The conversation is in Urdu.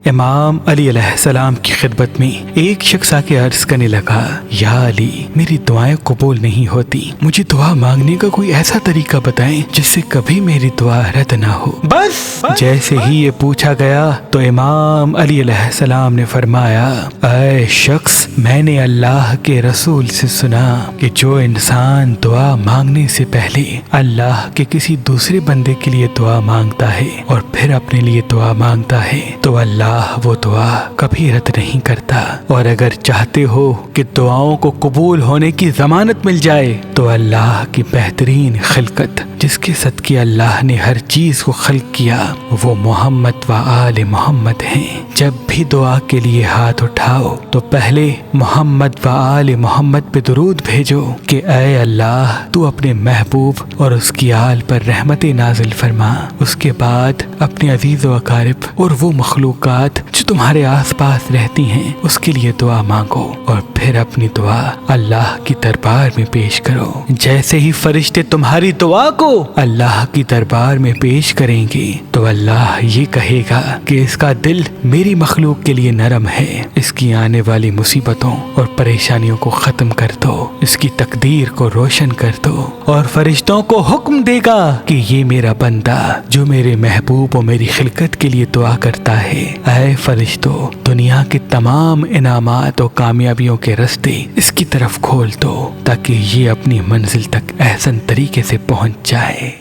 امام علی علیہ السلام کی خدمت میں ایک شخص آ کے عرض کرنے لگا، یا علی، میری دعائیں قبول نہیں ہوتی، مجھے دعا مانگنے کا کوئی ایسا طریقہ بتائیں جس سے کبھی میری دعا رد نہ ہو۔ بس جیسے ہی یہ پوچھا گیا تو امام علی علیہ السلام نے فرمایا، اے شخص، میں نے اللہ کے رسول سے سنا کہ جو انسان دعا مانگنے سے پہلے اللہ کے کسی دوسرے بندے کے لیے دعا مانگتا ہے اور پھر اپنے لیے دعا مانگتا ہے تو اللہ وہ دعا کبھی رد نہیں کرتا، اور اگر چاہتے ہو کہ دعاؤں کو قبول ہونے کی ضمانت مل جائے تو اللہ کی بہترین خلقت جس کے صدقے اللہ نے ہر چیز کو خلق کیا وہ محمد و آل محمد ہیں۔ جب بھی دعا کے لیے ہاتھ اٹھاؤ تو پہلے محمد و آل محمد پہ درود بھیجو کہ اے اللہ تو اپنے محبوب اور اس کی آل پر رحمت نازل فرما، اس کے بعد اپنے عزیز و اقارب اور وہ مخلوقات جو تمہارے آس پاس رہتی ہیں اس کے لیے دعا مانگو، اور پھر اپنی دعا اللہ کی دربار میں پیش کرو۔ جیسے ہی فرشتے تمہاری دعا کو اللہ کی دربار میں پیش کریں گے تو اللہ یہ کہے گا کہ اس کا دل میری مخلوق کے لیے نرم ہے، اس کی آنے والی مصیبتوں اور پریشانیوں کو ختم کر دو، اس کی تقدیر کو روشن کر دو، اور فرشتوں کو حکم دے گا کہ یہ میرا بندہ جو میرے محبوب و میری خلقت کے لیے دعا کرتا ہے، اے فرشتوں، دنیا کے تمام انعامات و کامیابیوں کے راستے اس کی طرف کھول دو تاکہ یہ اپنی منزل تک احسن طریقے سے پہنچ جائے۔